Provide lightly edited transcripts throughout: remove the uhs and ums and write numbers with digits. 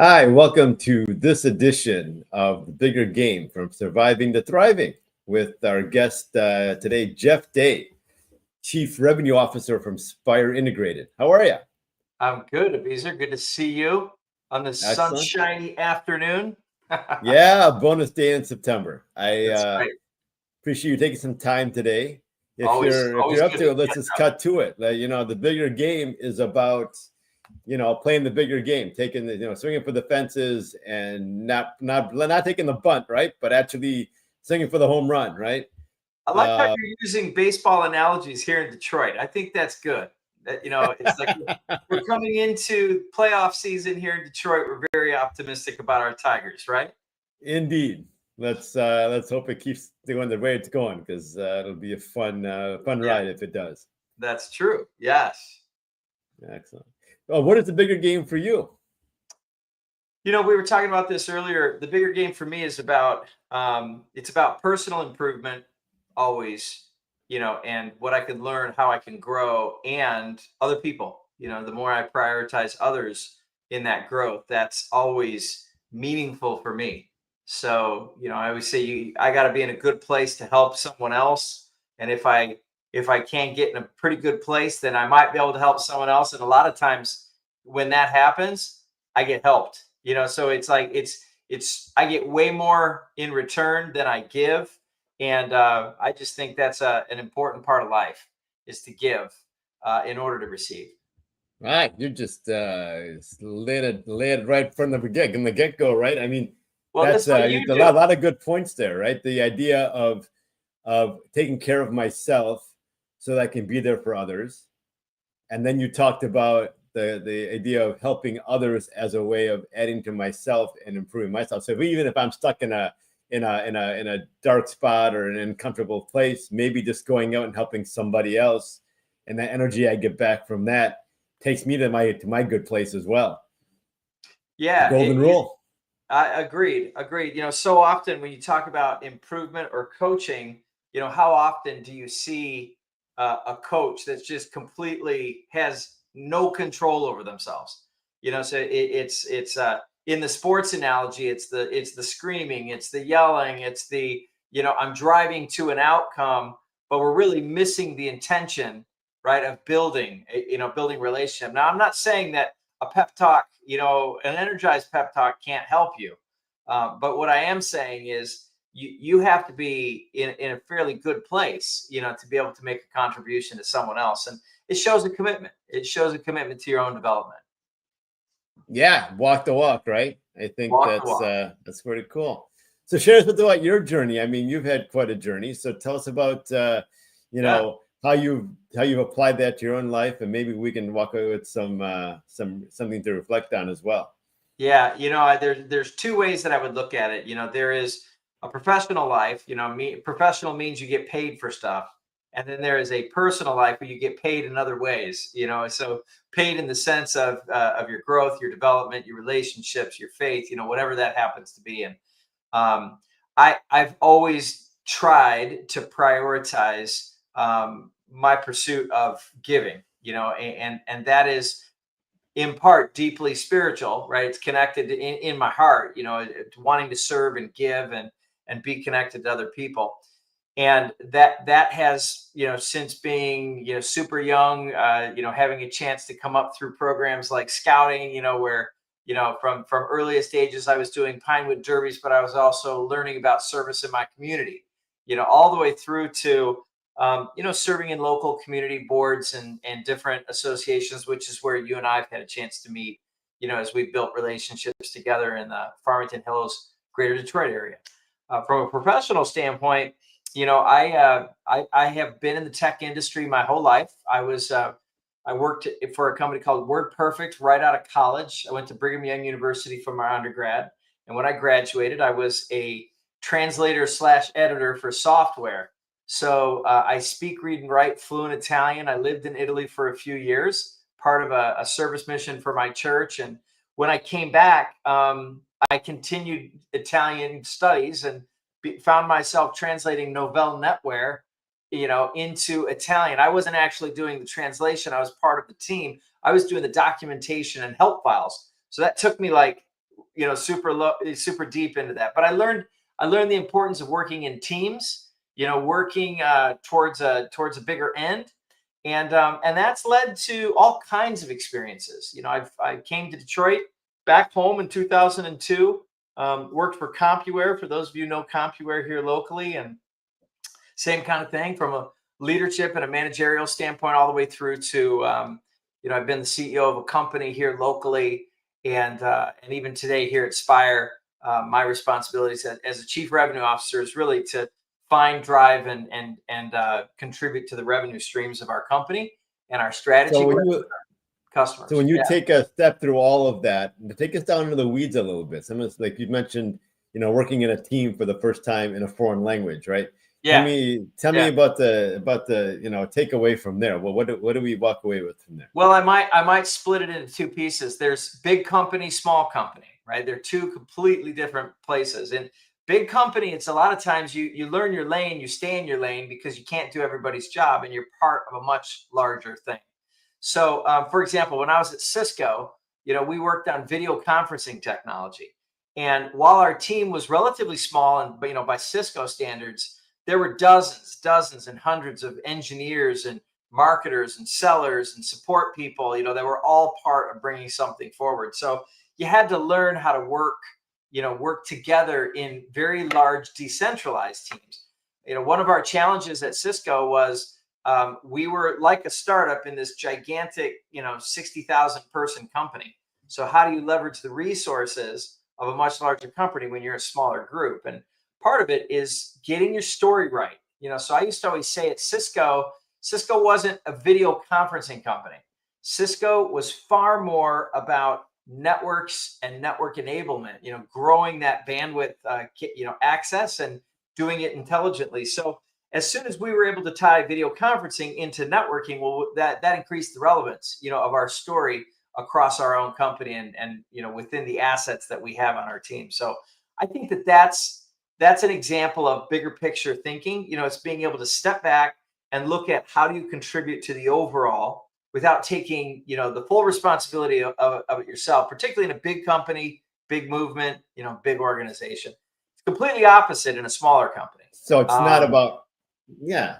Hi, welcome to this edition of The Bigger Game from Surviving to Thriving with our guest today, Jeff Day, Chief Revenue Officer from Spire Integrated. How are you? I'm good, Abizer. Good to see you on this Excellent. sunshiny afternoon. Yeah, bonus day in September. I That's right. appreciate you taking some time today. If Always, you're always up good to to it, let's catch just up. cut to it. The bigger game is about playing the bigger game, taking swinging for the fences and not taking the bunt, right? But actually swinging for the home run, right? I like how Uh, you're using baseball analogies here in Detroit. I think that's good. It's like we're coming into playoff season here in Detroit. We're very optimistic about our Tigers, right? Indeed. Let's hope it keeps going the way it's going because it'll be a fun Yeah, ride if it does. that's true. Yes. Excellent. Well, what is the bigger game for you? We were talking about this earlier. The bigger game for me is about it's about personal improvement always, and what I can learn, how I can grow, and other people. The more I prioritize others in that growth, that's always meaningful for me. So, I always say I got to be in a good place to help someone else. And if I can't get in a pretty good place, then I might be able to help someone else. And a lot of times when that happens, I get helped. So it's like it's I get way more in return than I give, and I just think that's an important part of life is to give in order to receive. All right, you're just laid it right from the get go, right? I mean, Well, that's that's what a you do. lot of good points there, right? The idea of taking care of myself so that I can be there for others. And then you talked about the idea of helping others as a way of adding to myself and improving myself. So even if I'm stuck in a dark spot or an uncomfortable place, maybe just going out and helping somebody else, and the energy I get back from that takes me to my good place as well. The Yeah, golden rule. I agreed. So often when you talk about improvement or coaching, how often do you see a coach that's just completely has no control over themselves? So it's in the sports analogy, it's the screaming, it's the yelling, it's the I'm driving to an outcome, but we're really missing the intention, right, of building relationship. Now, I'm not saying that a pep talk, an energized pep talk can't help you. But what I am saying is you have to be in a fairly good place, to be able to make a contribution to someone else. And it shows a commitment. It shows a commitment to your own development. Yeah, walk the walk, right? I think Walk the walk. that's pretty cool. So share us with about your journey. I mean, you've had quite a journey. So tell us about Yeah. how you've applied that to your own life, and maybe we can walk away with something to reflect on as well. Yeah, there's two ways that I would look at it. There is a professional life. Professional means you get paid for stuff, and then there is a personal life where you get paid in other ways. So paid in the sense of your growth, your development, your relationships, your faith. Whatever that happens to be. And um, I've always tried to prioritize my pursuit of giving. And that is in part deeply spiritual, right? It's connected in my heart, wanting to serve and give and be connected to other people. And that has, since being, super young, having a chance to come up through programs like scouting, where, from earliest ages, I was doing Pinewood Derbies, but I was also learning about service in my community, all the way through to serving in local community boards and different associations, which is where you and I've had a chance to meet, as we built relationships together in the Farmington Hills, Greater Detroit area. From a professional standpoint, I have been in the tech industry my whole life. I worked for a company called Word Perfect right out of college. I went to Brigham Young University for my undergrad, and when I graduated, I was a translator slash editor for software. So I speak, read, and write fluent Italian. I lived in Italy for a few years, part of a service mission for my church. And when I came back, I continued Italian studies and found myself translating Novell NetWare, into Italian. I wasn't actually doing the translation. I was part of the team. I was doing the documentation and help files. So that took me like super deep into that. But I learned the importance of working in teams, working towards a bigger end. And that's led to all kinds of experiences. I came to Detroit, back home in 2002, worked for CompuWare, for those of you who know CompuWare here locally, and same kind of thing from a leadership and a managerial standpoint, all the way through to, I've been the CEO of a company here locally, and even today here at Spire, my responsibilities as a chief revenue officer is really to find, drive, and contribute to the revenue streams of our company and our strategy So with customers. So when you take a step through all of that, take us down into the weeds a little bit. Some of like you mentioned, working in a team for the first time in a foreign language, right? Yeah. Tell me about the takeaway from there. Well, what do we walk away with from there? Well, I might split it into two pieces. There's big company, small company, right? They're two completely different places. And big company, it's a lot of times you learn your lane, you stay in your lane because you can't do everybody's job, and you're part of a much larger thing. So, for example, when I was at Cisco, we worked on video conferencing technology. And while our team was relatively small, and by Cisco standards, there were dozens and hundreds of engineers and marketers and sellers and support people, that were all part of bringing something forward. So you had to learn how to work together in very large decentralized teams. One of our challenges at Cisco was we were like a startup in this gigantic, 60,000 person company. So how do you leverage the resources of a much larger company when you're a smaller group? And part of it is getting your story right. So I used to always say at Cisco wasn't a video conferencing company. Cisco was far more about networks and network enablement, growing that bandwidth, access, and doing it intelligently. So as soon as we were able to tie video conferencing into networking, well, that increased the relevance, of our story across our own company and within the assets that we have on our team. So I think that's an example of bigger picture thinking. It's being able to step back and look at how do you contribute to the overall without taking, the full responsibility of it yourself, particularly in a big company, big movement, big organization. It's completely opposite in a smaller company. So it's not about,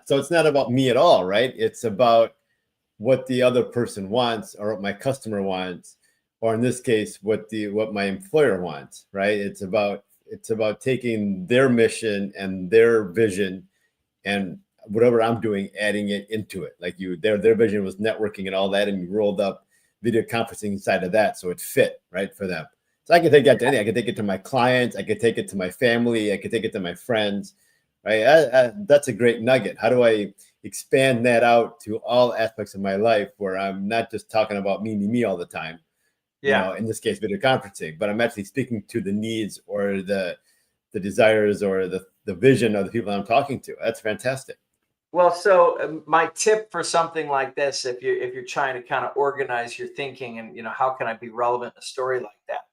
so it's not about me at all, right? It's about what the other person wants, or what my customer wants, or in this case, what my employer wants, right? It's about taking their mission and their vision and whatever I'm doing, adding it into it. Like their vision was networking and all that, and you rolled up video conferencing inside of that, so it fit right for them. So I can take that to anything. I can take it to my clients. I could take it to my family. I could take it to my friends, right? That's a great nugget. How do I expand that out to all aspects of my life where I'm not just talking about me all the time? In this case, video conferencing, but I'm actually speaking to the needs or the desires or the vision of the people I'm talking to. That's fantastic. Well, so my tip for something like this, if you're trying to kind of organize your thinking and, how can I be relevant in a story like that,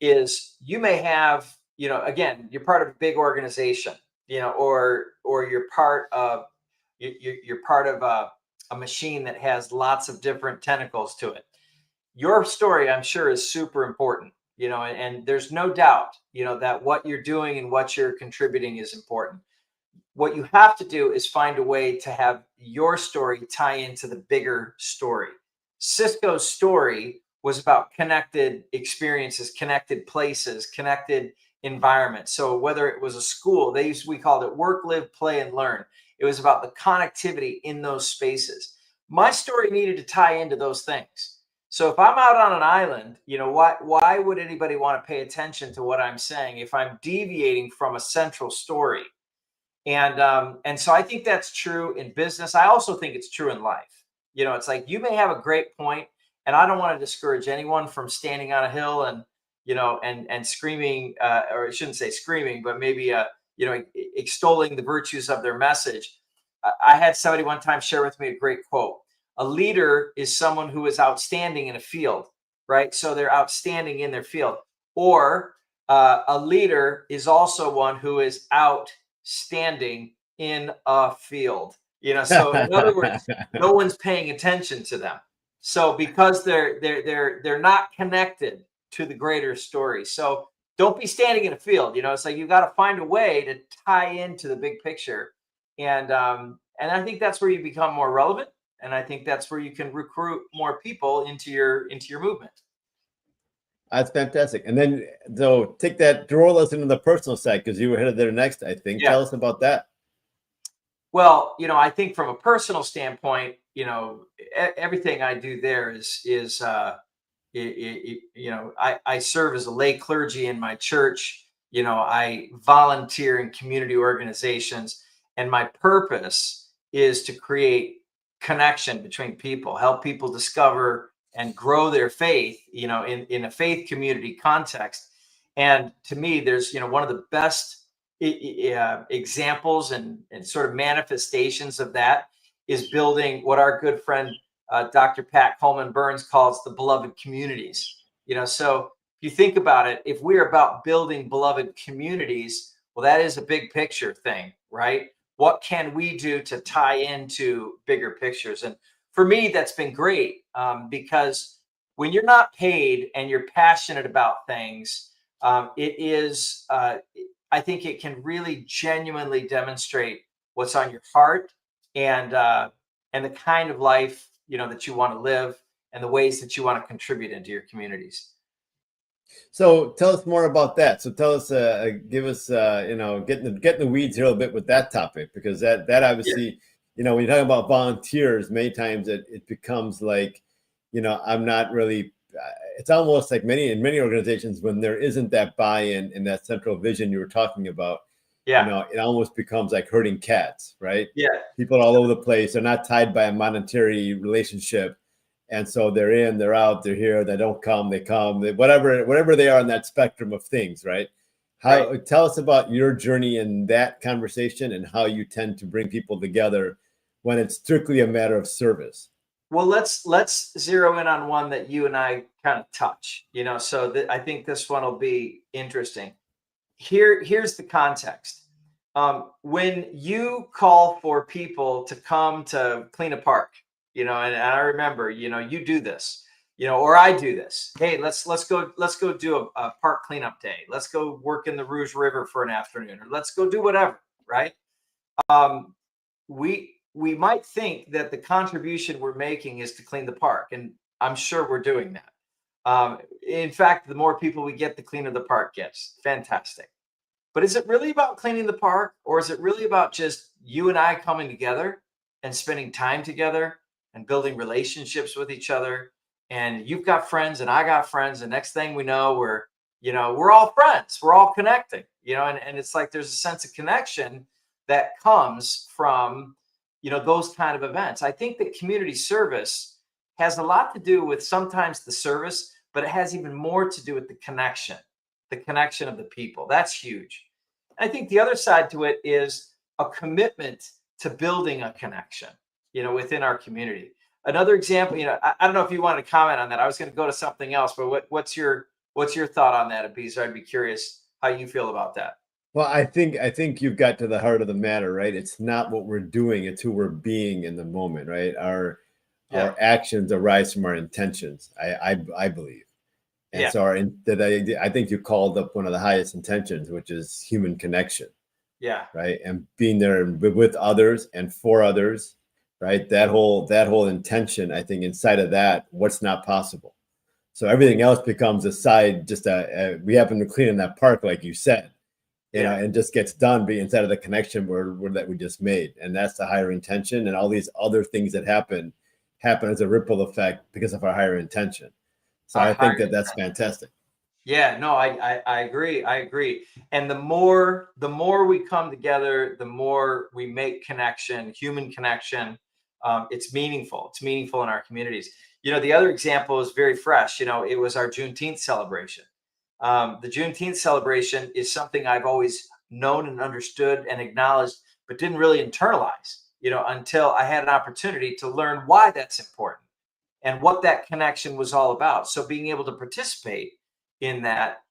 is you may have, again, you're part of a big organization, or you're part of a machine that has lots of different tentacles to it. Your story, I'm sure, is super important, and there's no doubt, that what you're doing and what you're contributing is important. What you have to do is find a way to have your story tie into the bigger story. Cisco's story was about connected experiences, connected places, connected environments. So whether it was a school, we called it work, live, play, and learn. It was about the connectivity in those spaces. My story needed to tie into those things. So if I'm out on an island, why would anybody want to pay attention to what I'm saying if I'm deviating from a central story? And so I think that's true in business. I also think it's true in life. It's like you may have a great point, and I don't want to discourage anyone from standing on a hill and and screaming, or I shouldn't say screaming, but maybe extolling the virtues of their message. I had somebody one time share with me a great quote. A leader is someone who is outstanding in a field, right? So they're outstanding in their field. Or a leader is also one who is outstanding in a field. So in other words, no one's paying attention to them. So because they're not connected to the greater story. So don't be standing in a field. It's like you got to find a way to tie into the big picture, and I think that's where you become more relevant, and I think that's where you can recruit more people into your movement. That's fantastic. And then, so take that, roll us into the personal side, because you were headed there next, I think. Yeah. Tell us about that. Well, I think from a personal standpoint, everything I do there is I serve as a lay clergy in my church. I volunteer in community organizations, and my purpose is to create connection between people, help people discover and grow their faith, in a faith community context. And to me, there's, one of the best examples and sort of manifestations of that is building what our good friend Dr. Pat Coleman Burns calls the beloved communities. So if you think about it, if we're about building beloved communities, well, that is a big picture thing, right? What can we do to tie into bigger pictures? And for me, that's been great, because when you're not paid and you're passionate about things, it is, I think it can really genuinely demonstrate what's on your heart, and the kind of life that you want to live, and the ways that you want to contribute into your communities. So tell us more about that. So tell us, give us, get in the weeds here a little bit with that topic, because that obviously, when you're talking about volunteers, many times it becomes like, I'm not really. It's almost like in many organizations, when there isn't that buy-in and that central vision you were talking about, it almost becomes like herding cats, right? Yeah. People all over the place. They're not tied by a monetary relationship. And so they're in, they're out, they're here, they don't come, they come, whatever they are on that spectrum of things, right? Tell us about your journey in that conversation, and how you tend to bring people together when it's strictly a matter of service. Well, let's zero in on one that you and I kind of touch, so I think this one will be interesting. Here's the context. When you call for people to come to clean a park, and I remember, you do this, or I do this. Hey, let's go do a park cleanup day. Let's go work in the Rouge River for an afternoon, or let's go do whatever, right? We might think that the contribution we're making is to clean the park, and I'm sure we're doing that. In fact, the more people we get, the cleaner the park gets. Fantastic. But is it really about cleaning the park, or is it really about just you and I coming together and spending time together and building relationships with each other? And you've got friends and I got friends, and next thing we know, we're all friends. We're all connecting, and it's like there's a sense of connection that comes from, those kind of events. I think that community service has a lot to do with sometimes the service, but it has even more to do with the connection of the people. That's huge. I think the other side to it is a commitment to building a connection, within our community. Another example, I don't know if you want to comment on that. I was going to go to something else, but what's your thought on that, Abizer? I'd be curious how you feel about that. Well, I think you've got to the heart of the matter, right? It's not what we're doing, it's who we're being in the moment, right? Our actions arise from our intentions, I believe. And so I think you called up one of the highest intentions, which is human connection. Yeah. Right. And being there with others and for others, right? That whole intention, I think inside of that, what's not possible. So everything else becomes a side, just we happen to clean in that park, like you said, and just gets done being inside of the connection that we just made. And that's the higher intention, and all these other things that happen as a ripple effect because of our higher intention. So I think that's fantastic. Yeah, no, I agree. I agree. And the more we come together, the more we make connection, human connection. It's meaningful. It's meaningful in our communities. The other example is very fresh. It was our Juneteenth celebration. The Juneteenth celebration is something I've always known and understood and acknowledged, but didn't really internalize, until I had an opportunity to learn why that's important and what that connection was all about. So being able to participate in that,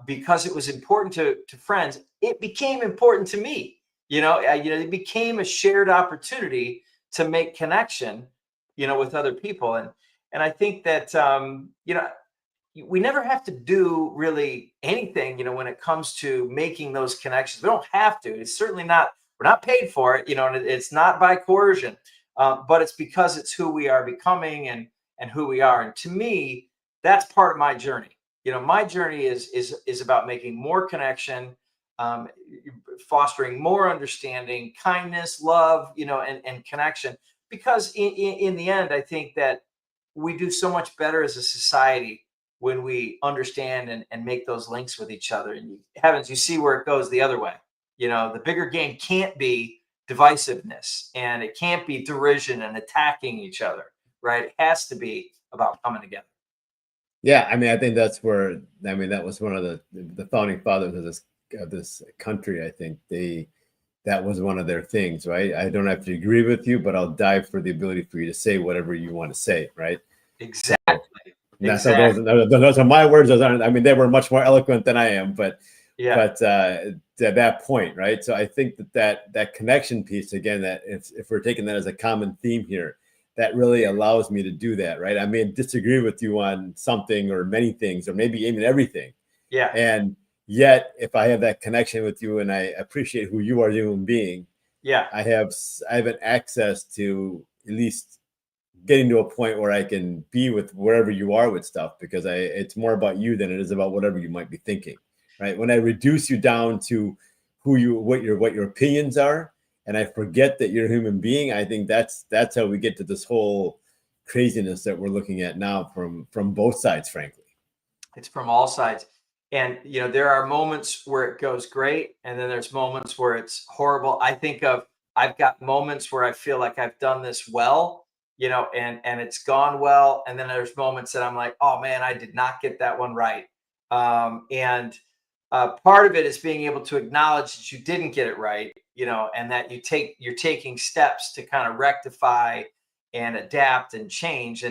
because it was important to friends, it became important to me. It became a shared opportunity to make connection, with other people. And I think that, we never have to do really anything, when it comes to making those connections. We don't have to. It's certainly not, we're not paid for it, and it's not by coercion, but it's because it's who we are becoming, and who we are. And to me, that's part of my journey. My journey is about making more connection, um, fostering more understanding, kindness, love, and connection. Because in the end, I think that we do so much better as a society when we understand and make those links with each other. And heavens, you see where it goes the other way. The bigger game can't be divisiveness, and it can't be derision and attacking each other, right? It has to be about coming together. Yeah, I mean, I think that's where, I mean, that was one of the founding fathers of this country. I think that was one of their things, right? I don't have to agree with you, but I'll die for the ability for you to say whatever you want to say, right? Exactly. So that's Exactly. those are my words. Those aren't. I mean, they were much more eloquent than I am, but Yeah. at that point, right? So I think that connection piece again, that if we're taking that as a common theme here, that really allows me to do that, right? I may disagree with you on something or many things, or maybe even everything, Yeah. and yet if I have that connection with you and I appreciate who you are as a human being, Yeah. I have an access to at least getting to a point where I can be with wherever you are with stuff, because it's more about you than it is about whatever you might be thinking, right? When I reduce you down to what your opinions are, and I forget that you're a human being, I think that's how we get to this whole craziness that we're looking at now from both sides, frankly. It's from all sides. And, there are moments where it goes great. And then there's moments where it's horrible. I've got moments where I feel like I've done this well, and it's gone well. And then there's moments that I'm like, oh man, I did not get that one right. And part of it is being able to acknowledge that you didn't get it right, and that you're taking steps to kind of rectify and adapt and change.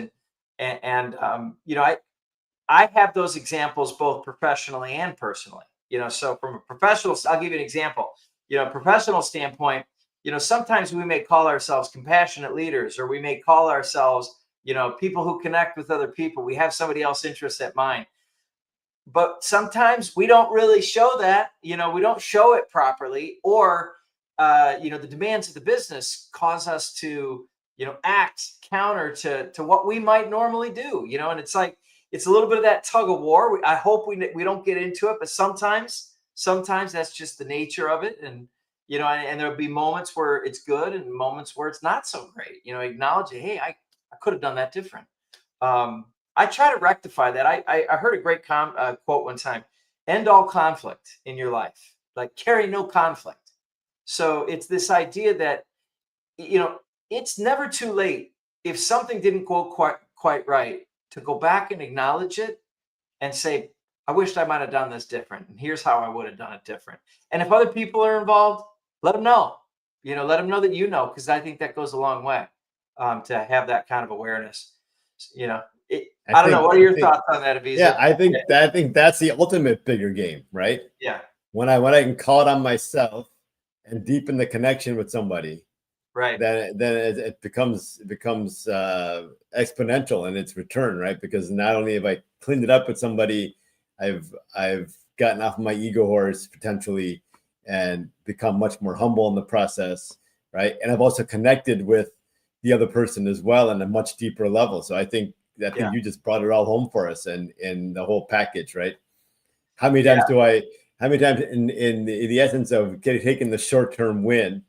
I have those examples both professionally and personally. So from a professional, I'll give you an example. Professional standpoint, sometimes we may call ourselves compassionate leaders, or we may call ourselves, people who connect with other people. We have somebody else's interest at mind. But sometimes we don't really show that, we don't show it properly, or, the demands of the business cause us to, act counter to what we might normally do, and it's like, it's a little bit of that tug of war. I hope we don't get into it, but sometimes that's just the nature of it. And, and there'll be moments where it's good and moments where it's not so great, acknowledge it. Hey, I could have done that different. I try to rectify that. I heard a great quote one time: "End all conflict in your life, like carry no conflict." So it's this idea that it's never too late if something didn't go quite right to go back and acknowledge it and say, "I wished I might have done this different, and here's how I would have done it different." And if other people are involved, let them know. Let them know that because I think that goes a long way, to have that kind of awareness. You know, I don't know. What are your thoughts on that, Avisa? Yeah, I think that's the ultimate bigger game, right? Yeah. When I can call it on myself and deepen the connection with somebody, Right. then it becomes exponential in its return, right? Because not only have I cleaned it up with somebody, I've gotten off my ego horse potentially and become much more humble in the process, right? And I've also connected with the other person as well on a much deeper level. So I think you just brought it all home for us, and in the whole package, right? How many times in the essence of taking the short-term win,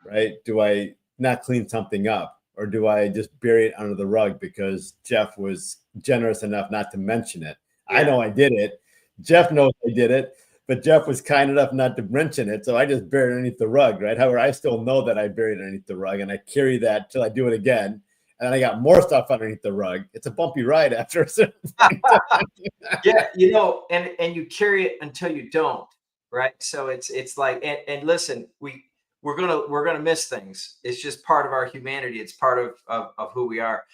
right? Do I not clean something up, or do I just bury it under the rug because Jeff was generous enough not to mention it? Yeah. I know I did it. Jeff knows I did it, but Jeff was kind enough not to mention it. So I just buried it underneath the rug, right? However, I still know that I buried it underneath the rug, and I carry that till I do it again. And then I got more stuff underneath the rug. It's a bumpy ride after a certain point. Yeah, and you carry it until you don't, right? So it's like, and listen, we're gonna miss things. It's just part of our humanity. It's part of who we are.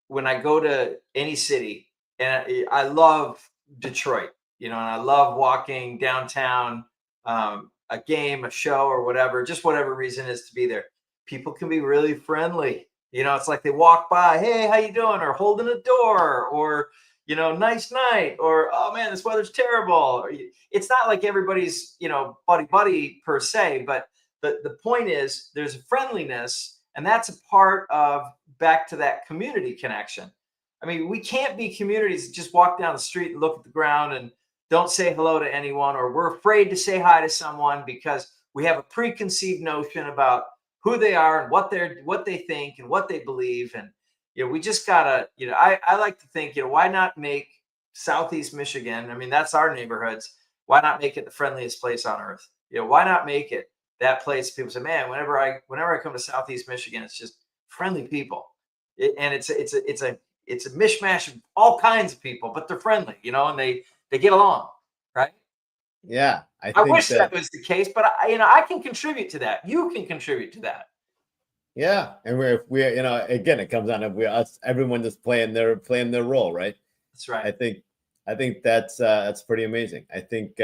When I go to any city, and I love Detroit, and I love walking downtown, a game, a show, or whatever, just whatever reason is to be there. People can be really friendly. It's like they walk by, hey, how you doing, or holding a door, or nice night, or, oh man, this weather's terrible. It's not like everybody's, buddy per se, but the point is there's a friendliness, and that's a part of back to that community connection. I mean, we can't be communities that just walk down the street and look at the ground and don't say hello to anyone, or we're afraid to say hi to someone because we have a preconceived notion about who they are and what they think and what they believe. And we just gotta, I like to think, why not make Southeast Michigan? I mean, that's our neighborhoods. Why not make it the friendliest place on earth? Why not make it that place? People say, man, whenever I come to Southeast Michigan, it's just friendly people, and it's a mishmash of all kinds of people, but they're friendly, and they get along, right? Yeah, I wish that was the case, but I can contribute to that. You can contribute to that. Yeah, and we're again, it comes down to everyone just playing their role, right? That's right. I think that's pretty amazing. I think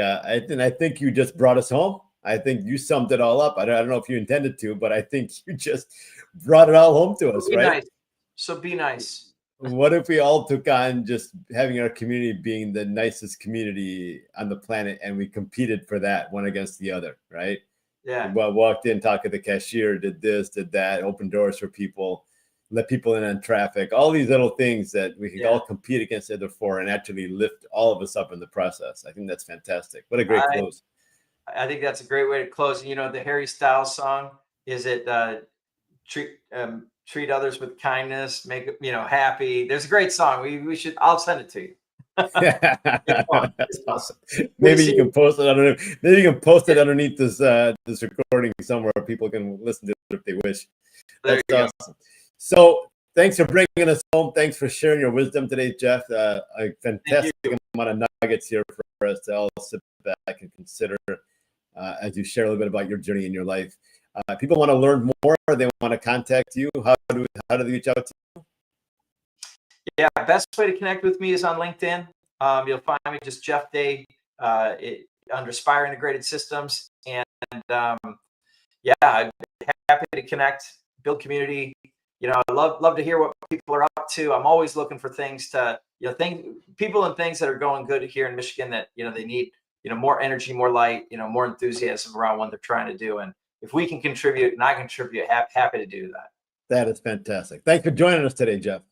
you just brought us home. I think you summed it all up. I don't know if you intended to, but I think you just brought it all home to us, Be right? nice. So be nice. What if we all took on just having our community being the nicest community on the planet, and we competed for that one against the other, right? Yeah. We walked in, talked to the cashier, did this, did that, opened doors for people, let people in on traffic, all these little things that we could all compete against the other for and actually lift all of us up in the process. I think that's fantastic. What a great close. I think that's a great way to close. The Harry Styles song, is it treat others with kindness, make it, happy. There's a great song. We should, I'll send it to you. That's awesome. Maybe you can post it. I don't know. Maybe you can post it underneath this recording somewhere. People can listen to it if they wish. That's awesome. So thanks for bringing us home. Thanks for sharing your wisdom today, Jeff. A fantastic amount of nuggets here for us to all sit back and consider as you share a little bit about your journey in your life. People want to learn more. They want to contact you. How do they reach out to you? Yeah, best way to connect with me is on LinkedIn. You'll find me just Jeff Day under Spire Integrated Systems, and yeah, I'm happy to connect, build community. I love to hear what people are up to. I'm always looking for things to people and things that are going good here in Michigan that they need more energy, more light, more enthusiasm around what they're trying to do. And if we can contribute and I contribute, happy to do that. That is fantastic. Thanks for joining us today, Jeff.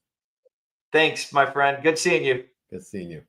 Thanks, my friend. Good seeing you. Good seeing you.